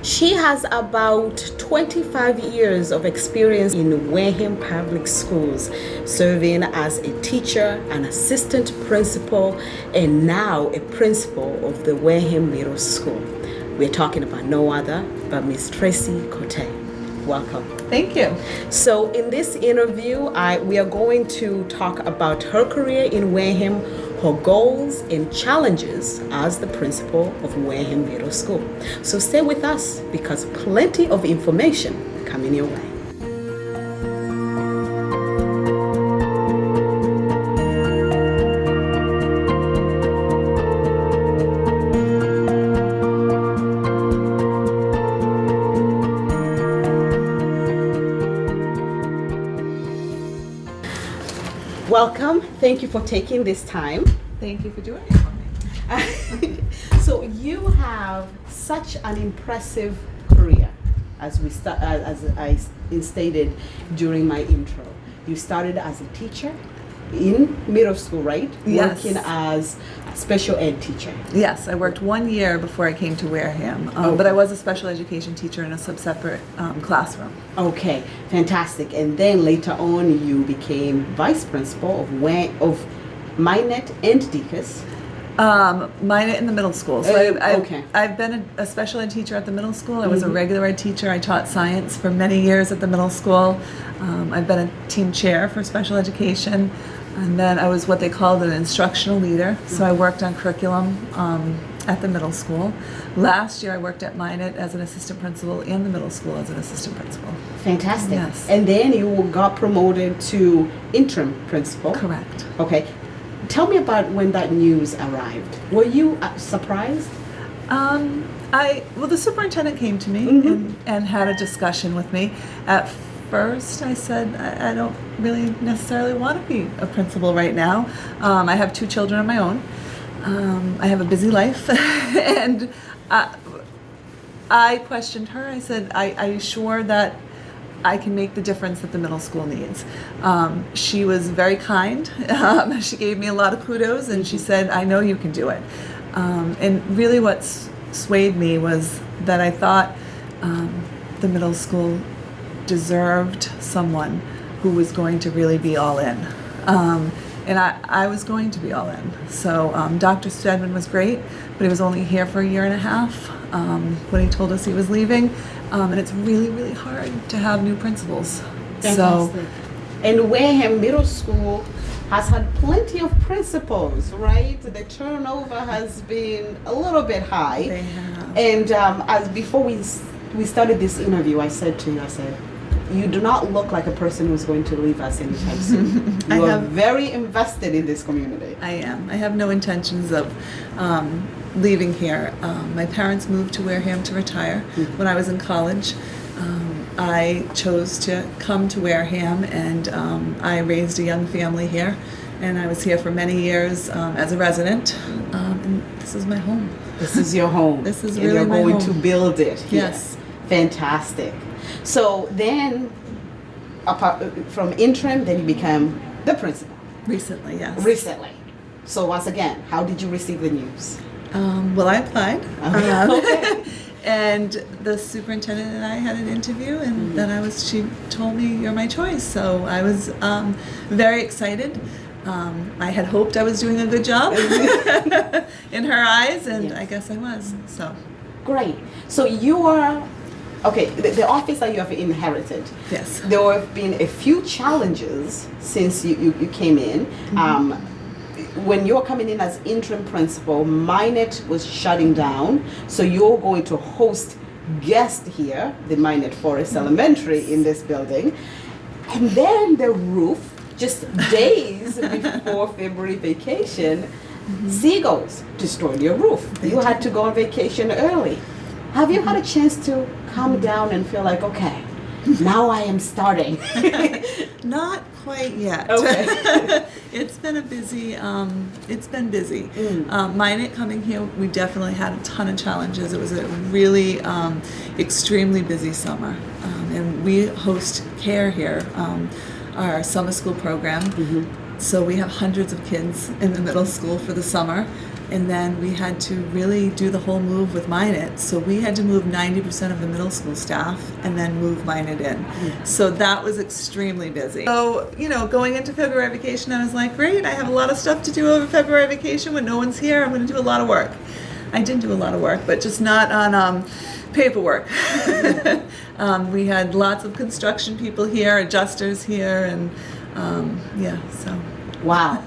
She has about 25 years of experience in Wareham Public Schools, serving as a teacher, an assistant principal, and now a principal of the Wareham Middle School. We're talking about no other but Miss Tracie Cote. Welcome. Thank you. So in this interview, we are going to talk about her career in Wareham, her goals and challenges as the principal of Wareham Middle School. So stay with us because plenty of information coming your way. Welcome. Thank you for taking this time. Thank you for doing it for me. So you have such an impressive career, as I stated during my intro. You started as a teacher in middle school, right? Yes. Working as a special ed teacher. Yes, I worked 1 year before I came to Wareham, Okay. but I was a special education teacher in a separate classroom. Okay, fantastic. And then later on, you became vice principal of Minot and Deacon's. Mine in the middle school. So Okay. I've been a special ed teacher at the middle school. I was a regular ed teacher. I taught science for many years at the middle school. I've been a team chair for special education. And then I was what they called an instructional leader. So I worked on curriculum at the middle school. Last year I worked at Minot as an assistant principal and the middle school as an assistant principal. Fantastic. Yes. And then you got promoted to interim principal. Correct. Okay. Tell me about when that news arrived. Were you surprised? Well, the superintendent came to me and had a discussion with me. At first, I said, I don't really necessarily want to be a principal right now. I have 2 children of my own. I have a busy life. And I questioned her. I said, are you sure that I can make the difference that the middle school needs? She was very kind. She gave me a lot of kudos, and she said, I know you can do it. And really what swayed me was that I thought the middle school deserved someone who was going to really be all in. And I was going to be all in. So Dr. Stedman was great, but he was only here for 1.5 years when he told us he was leaving. And it's really, really hard to have new principals. Fantastic. And Wareham Middle School has had plenty of principals, right? The turnover has been a little bit high. They have. And as before we started this interview, I said to you, you do not look like a person who's going to leave us anytime soon. You are very invested in this community. I am. I have no intentions of leaving here. My parents moved to Wareham to retire. When I was in college, I chose to come to Wareham, and I raised a young family here. And I was here for many years as a resident. And this is my home. This is your home. This is and really my you're going home. to build it here. Yes. Fantastic. So then, apart from interim, then you became the principal. Recently, yes. Recently. So once again, how did you receive the news? Well, I applied. Okay. And the superintendent and I had an interview, and then she told me, you're my choice. So I was very excited. I had hoped I was doing a good job in her eyes, and Yes. I guess I was. So Great. So you are, okay, the office that you have inherited. yes. There have been a few challenges since you came in. When you're coming in as interim principal, Minot was shutting down, so you're going to host guests here, the Minot Forest Elementary in this building. And then the roof, just days before February vacation, seagulls destroyed your roof. You had to go on vacation early. Have you had a chance to calm down and feel like, okay, now I am starting? Not quite yet. Okay. It's been a busy, it's been busy. Minot coming here, we definitely had a ton of challenges. It was a really extremely busy summer. And we host CARE here, our summer school program. So we have hundreds of kids in the middle school for the summer. And then we had to really do the whole move with Minot. So we had to move 90% of the middle school staff and then move Minot in. So that was extremely busy. So, going into February vacation, I was like, great, I have a lot of stuff to do over February vacation. When no one's here, I'm going to do a lot of work. I did do a lot of work, but just not on paperwork. We had lots of construction people here, adjusters here, and so. Wow.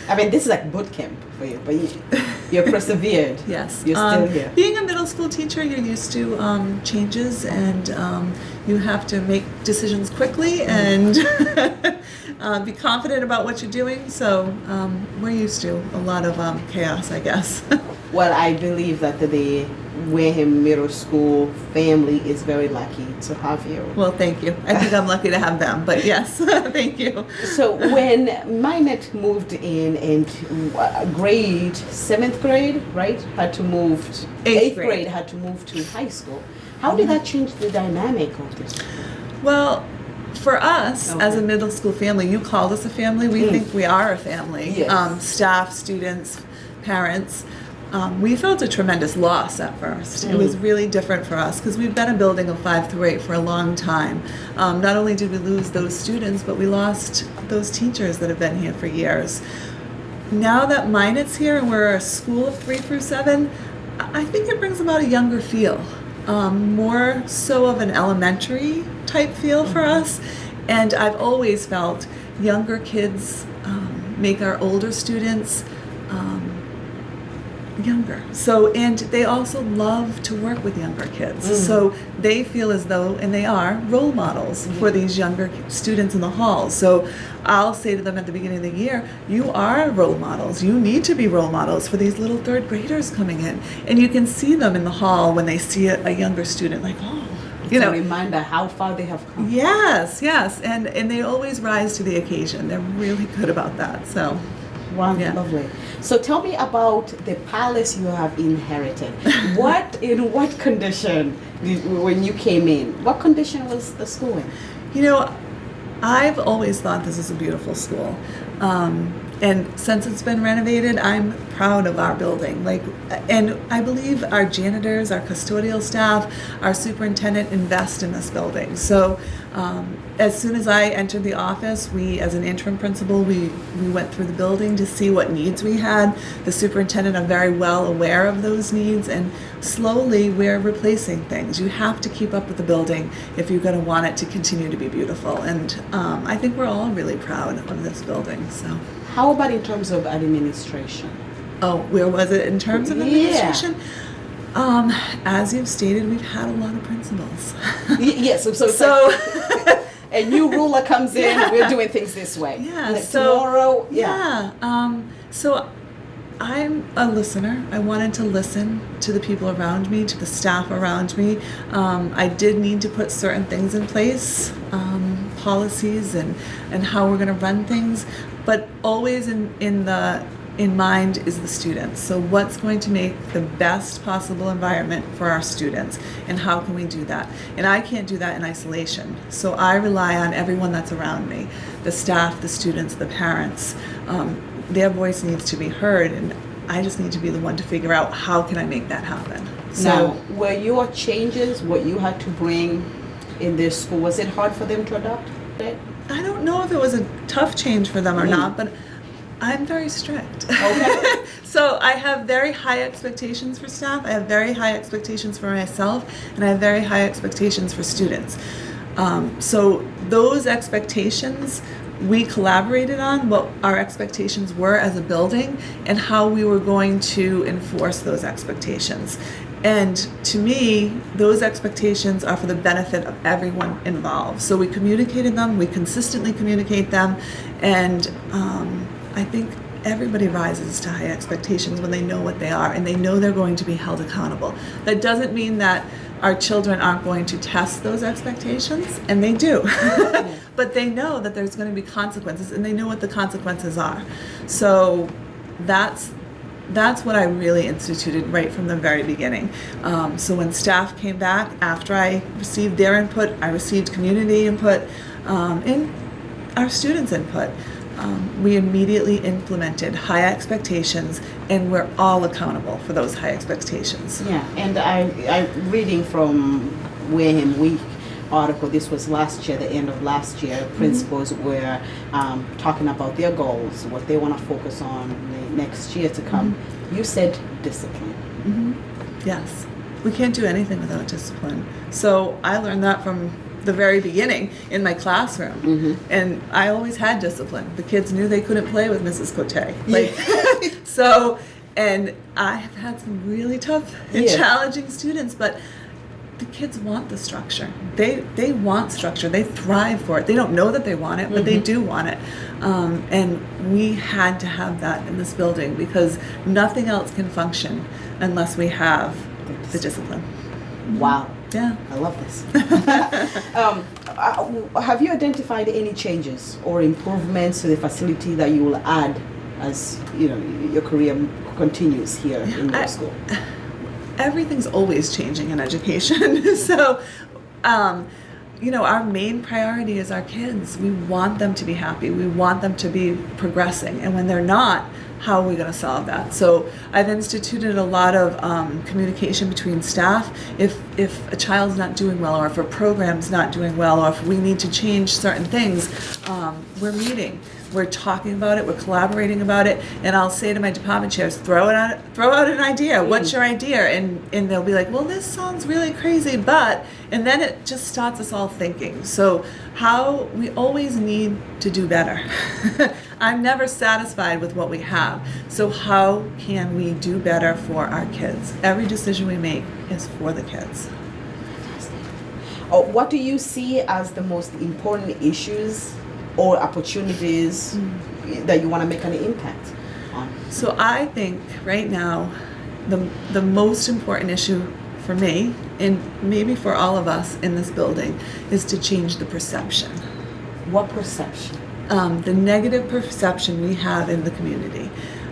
I mean, this is like boot camp for you, but you're persevered. Yes. You're still here. Being a middle school teacher, you're used to changes, and you have to make decisions quickly and be confident about what you're doing. So we're used to a lot of chaos, I guess. Well, I believe that the Wareham Middle School family is very lucky to have you. Well, thank you. I think I'm lucky to have them, but yes, thank you. So when Minot moved in and grade, 7th grade, right, had to move, eighth grade had to move to high school. How did that change the dynamic of this? Well, for us, as a middle school family, you called us a family. We think we are a family. Yes. Staff, students, parents. We felt a tremendous loss at first. It was really different for us because we've been a building of 5 through 8 for a long time. Not only did we lose those students, but we lost those teachers that have been here for years. Now that Minot's here and we're a school of 3 through 7, I think it brings about a younger feel. More so of an elementary type feel for us. And I've always felt younger kids make our older students younger. So, and they also love to work with younger kids. So they feel as though, and they are, role models for these younger students in the halls. So I'll say to them at the beginning of the year, you are role models. You need to be role models for these little 3rd graders coming in. And you can see them in the hall when they see a younger student, like, oh, It's a reminder how far they have come. Yes, and they always rise to the occasion. They're really good about that. So. Wow, lovely. So tell me about the palace you have inherited. In what condition when you came in? What condition was the school in? I've always thought this is a beautiful school. And since it's been renovated, I'm proud of our building. And I believe our janitors, our custodial staff, our superintendent invest in this building. So as soon as I entered the office, we, as an interim principal, we went through the building to see what needs we had. The superintendent are very well aware of those needs, and slowly we're replacing things. You have to keep up with the building if you're going to want it to continue to be beautiful. And I think we're all really proud of this building. So. How about in terms of administration? Oh, where was it in terms of administration? As you've stated, we've had a lot of principals. Yes, so a new ruler comes in, we're doing things this way. Yeah, tomorrow. So I'm a listener. I wanted to listen to the people around me, to the staff around me. I did need to put certain things in place, policies and how we're going to run things, but always in mind is the students. So what's going to make the best possible environment for our students, and how can we do that? And I can't do that in isolation. So I rely on everyone that's around me, the staff, the students, the parents. Their voice needs to be heard, and I just need to be the one to figure out how can I make that happen. So, now, were your changes, what you had to bring in this school, was it hard for them to adopt it? I don't know if it was a tough change for them or not, but I'm very strict. Okay. So I have very high expectations for staff. I have very high expectations for myself, and I have very high expectations for students. So those expectations, we collaborated on what our expectations were as a building and how we were going to enforce those expectations. And to me, those expectations are for the benefit of everyone involved. So we communicated them, we consistently communicate them, and I think everybody rises to high expectations when they know what they are and they know they're going to be held accountable. That doesn't mean that our children aren't going to test those expectations, and they do. But they know that there's going to be consequences, and they know what the consequences are. So that's what I really instituted right from the very beginning. So when staff came back, after I received their input, I received community input and our students' input. we immediately implemented high expectations, and we're all accountable for those high expectations. Yeah, and I reading from Wareham Week article, this was last year, the end of last year, principals were talking about their goals, what they want to focus on the next year to come. You said discipline. Yes, we can't do anything without discipline. So I learned that from the very beginning in my classroom, and I always had discipline. The kids knew they couldn't play with Mrs. Cote. So, and I have had some really tough and challenging students, but the kids want the structure. They want structure. They thrive for it. They don't know that they want it, but they do want it. And we had to have that in this building because nothing else can function unless we have the discipline. Wow. Yeah. I love this. Have you identified any changes or improvements to the facility that you will add as your career continues here in middle school? Everything's always changing in education. So, our main priority is our kids. We want them to be happy. We want them to be progressing. And when they're not, how are we going to solve that? So I've instituted a lot of communication between staff. If a child's not doing well, or if a program's not doing well, or if we need to change certain things, we're meeting. We're talking about it. We're collaborating about it. And I'll say to my department chairs, throw out an idea. What's your idea? And they'll be like, well, this sounds really crazy, but, and then it just starts us all thinking. So how we always need to do better. I'm never satisfied with what we have. So how can we do better for our kids? Every decision we make is for the kids. What do you see as the most important issues or opportunities that you want to make an impact on? So I think right now the most important issue for me, and maybe for all of us in this building, is to change the perception. What perception? The negative perception we have in the community.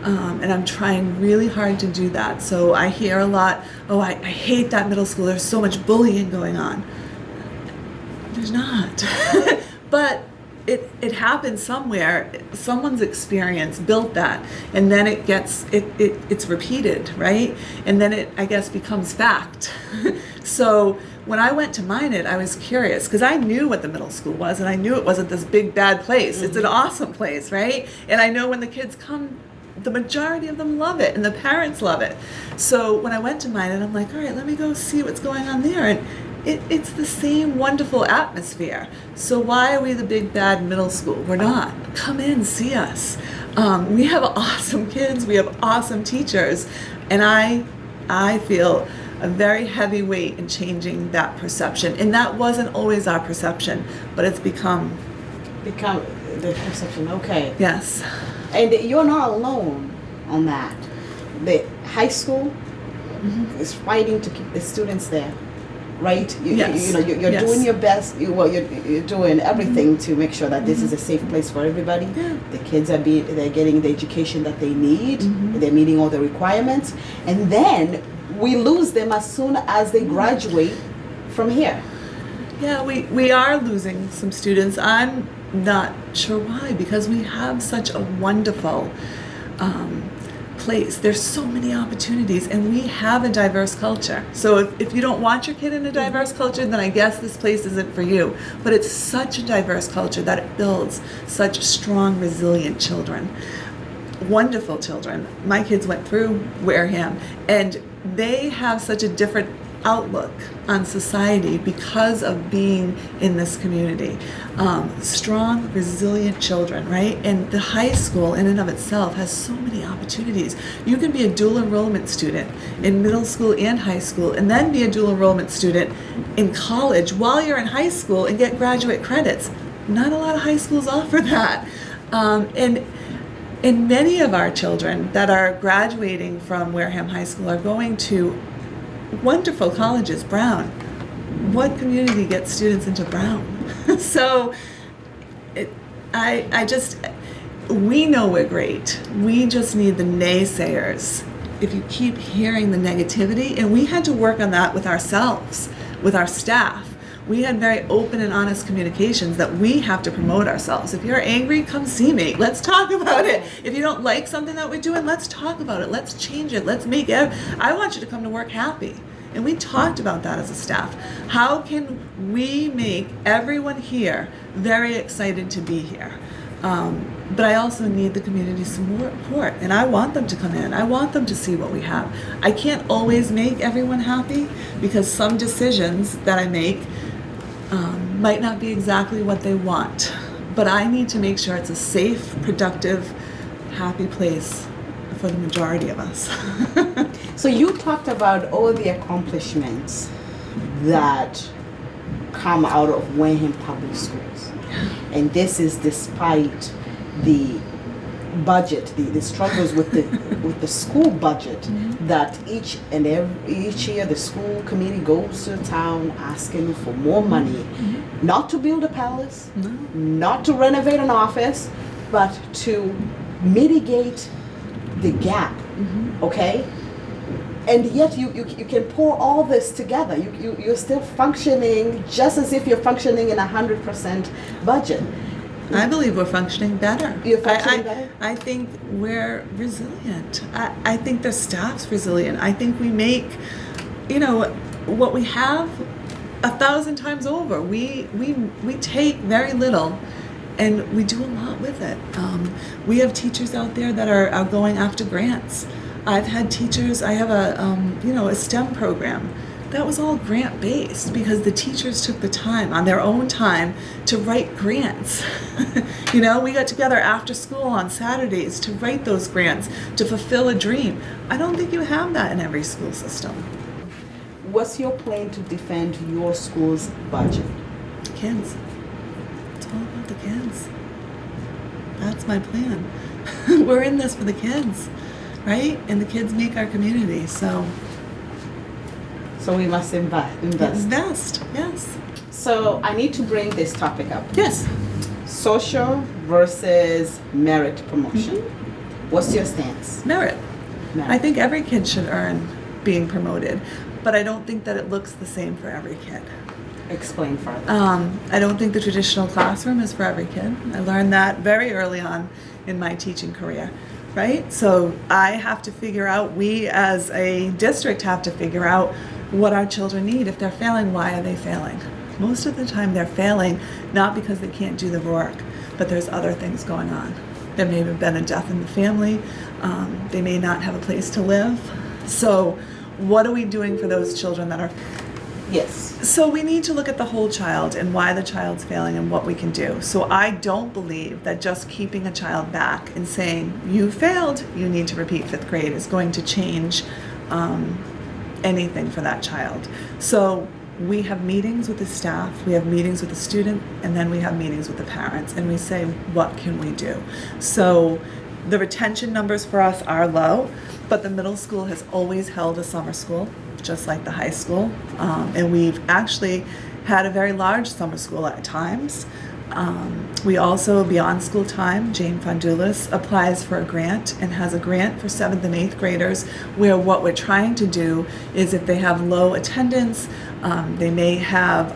And I'm trying really hard to do that. So I hear a lot, I hate that middle school, there's so much bullying going on. There's not. But it happens somewhere. Someone's experience built that, and then it's repeated, right? And then it, I guess, becomes fact. So when I went to Minot, I was curious because I knew what the middle school was, and I knew it wasn't this big bad place. It's an awesome place, right? And I know when the kids come, the majority of them love it, and the parents love it. So when I went to Minot, I'm like, all right, let me go see what's going on there. And it's the same wonderful atmosphere. So why are we the big bad middle school? We're not. Come in, see us. We have awesome kids. We have awesome teachers. And I feel a very heavy weight in changing that perception. And that wasn't always our perception, but it's become the perception. Okay. Yes. And you're not alone on that. The high school is fighting to keep the students there. Right? You're doing your best. You're doing everything to make sure that this is a safe place for everybody. Yeah. The kids they're getting the education that they need. They're meeting all the requirements, and then we lose them as soon as they graduate from here. Yeah, we are losing some students. I'm not sure why, because we have such a wonderful place. There's so many opportunities, and we have a diverse culture. So if you don't want your kid in a diverse culture, then I guess this place isn't for you. But it's such a diverse culture that it builds such strong, resilient children. Wonderful children. My kids went through Wareham, and they have such a different outlook on society because of being in this community. Strong, resilient children, right? And the high school in and of itself has so many opportunities. You can be a dual enrollment student in middle school and high school, and then be a dual enrollment student in college while you're in high school and get graduate credits. Not a lot of high schools offer that. And many of our children that are graduating from Wareham High School are going to wonderful colleges. Brown. What community gets students into Brown? So we know we're great. We just need the naysayers. If you keep hearing the negativity, and we had to work on that with ourselves, with our staff. We had very open and honest communications that we have to promote ourselves. If you're angry, come see me. Let's talk about it. If you don't like something that we're doing, let's talk about it. Let's change it. Let's make it. I want you to come to work happy. And we talked about that as a staff. How can we make everyone here very excited to be here? But I also need the community support, and I want them to come in. I want them to see what we have. I can't always make everyone happy because some decisions that I make might not be exactly what they want. But I need to make sure it's a safe, productive, happy place for the majority of us. So you talked about all the accomplishments that come out of Wareham Public Schools. And this is despite the budget, the struggles with the school budget, that each year the school committee goes to town asking for more money, not to build a palace, not to renovate an office, but to mitigate the gap. Okay? And yet you can pour all this together. You're still functioning just as if you're functioning in 100% budget. I believe we're functioning better. You're functioning better? I think we're resilient. I think the staff's resilient. I think we make, what we have 1,000 times over. We take very little and we do a lot with it. We have teachers out there that are going after grants. I've had teachers, I have a STEM program. That was all grant-based because the teachers took the time, on their own time, to write grants. We got together after school on Saturdays to write those grants, to fulfill a dream. I don't think you have that in every school system. What's your plan to defend your school's budget? Kids. It's all about the kids. That's my plan. We're in this for the kids. Right? And the kids make our community, so we must invest. Invest, yes. So I need to bring this topic up. Yes. Social versus merit promotion. What's your stance? Merit. I think every kid should earn being promoted, but I don't think that it looks the same for every kid. Explain further. I don't think the traditional classroom is for every kid. I learned that very early on in my teaching career. Right? So I have to figure out, we as a district have to figure out what our children need. If they're failing, why are they failing? Most of the time they're failing not because they can't do the work, but there's other things going on. There may have been a death in the family. They may not have a place to live. So what are we doing for those children that are... Yes. So we need to look at the whole child and why the child's failing and what we can do. So I don't believe that just keeping a child back and saying, you failed, you need to repeat 5th grade is going to change anything for that child. So we have meetings with the staff, we have meetings with the student, and then we have meetings with the parents, and we say, what can we do? So the retention numbers for us are low, but the middle school has always held a summer school, just like the high school. And we've actually had a very large summer school at times. We also, beyond school time, Jane Fondulis applies for a grant and has a grant for 7th and 8th graders, where what we're trying to do is if they have low attendance, they may have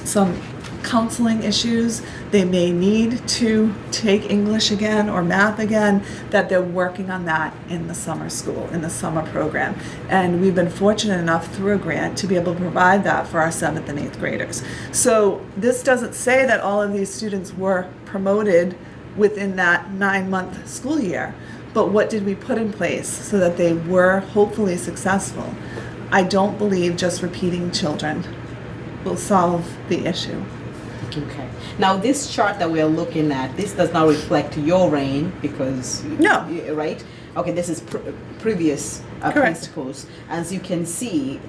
some counseling issues, they may need to take English again or math again, that they're working on that in the summer school, in the summer program. And we've been fortunate enough through a grant to be able to provide that for our 7th and 8th graders. So this doesn't say that all of these students were promoted within that 9-month school year, but what did we put in place so that they were hopefully successful? I don't believe just repeating children will solve the issue. Okay. Now this chart that we're looking at, this does not reflect your reign because... No. Right? Okay, this is previous principals. As you can see,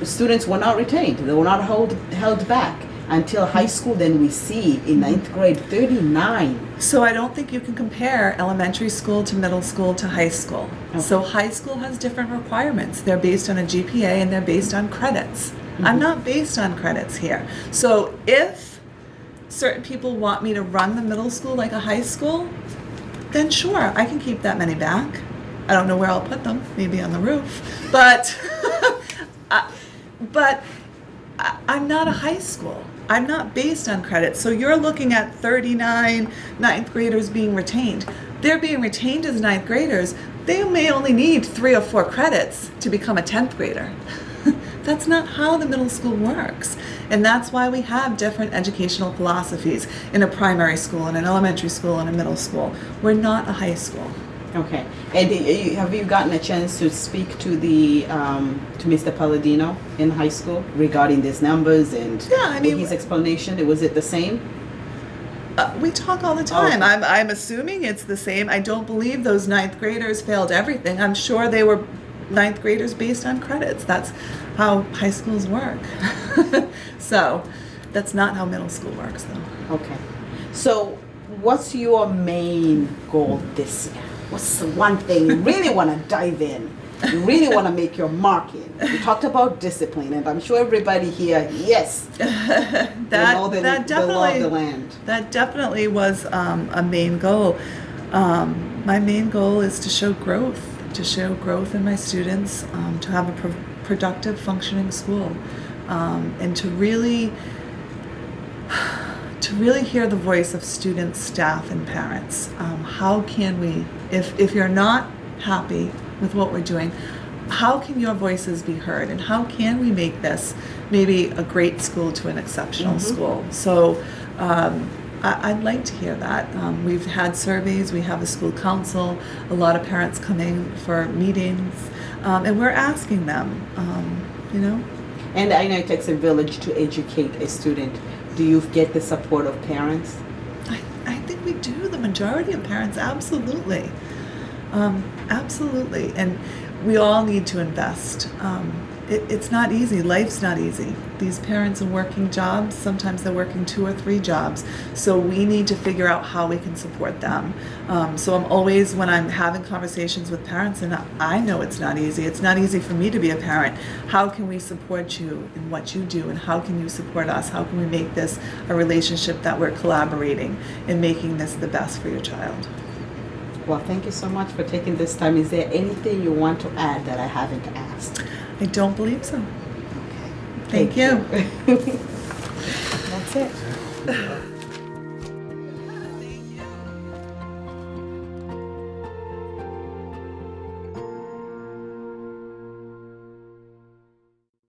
students were not retained. They were not held back until high school. Then we see in 9th grade 39. So I don't think you can compare elementary school to middle school to high school. Okay. So high school has different requirements. They're based on a GPA and they're based on credits. I'm not based on credits here. So if certain people want me to run the middle school like a high school, then sure, I can keep that many back. I don't know where I'll put them, maybe on the roof. But I'm not a high school. I'm not based on credit. So you're looking at 39 ninth graders being retained. They're being retained as ninth graders. They may only need 3 or 4 credits to become a 10th grader. That's not how the middle school works. And that's why we have different educational philosophies in a primary school, in an elementary school, and a middle school. We're not a high school. Okay. And have you gotten a chance to speak to to Mr. Palladino in high school regarding these numbers and his explanation? Was it the same? We talk all the time. Oh, okay. I'm assuming it's the same. I don't believe those ninth graders failed everything. I'm sure they were ninth graders based on credits. That's how high schools work. So that's not how middle school works, though. Okay. So what's your main goal this year? What's the one thing you really want to dive in? You really want to make your mark in? You talked about discipline, and I'm sure everybody here, yes, that love the land. That definitely was a main goal. My main goal is to show growth in my students, to have a productive, functioning school, and to really hear the voice of students, staff, and parents. How can we, if you're not happy with what we're doing, how can your voices be heard, and how can we make this maybe a great school to an exceptional school? So I'd like to hear that. We've had surveys, we have a school council, a lot of parents coming for meetings, and we're asking them, And I know it takes a village to educate a student. Do you get the support of parents? I think we do. The majority of parents, absolutely. Absolutely. And we all need to invest. It's not easy. Life's not easy. These parents are working jobs. Sometimes they're working 2 or 3 jobs. So we need to figure out how we can support them. So I'm always, when I'm having conversations with parents, and I know it's not easy. It's not easy for me to be a parent. How can we support you in what you do, and how can you support us? How can we make this a relationship that we're collaborating and making this the best for your child? Well, thank you so much for taking this time. Is there anything you want to add that I haven't asked? I don't believe so. Okay. Thank you. That's it.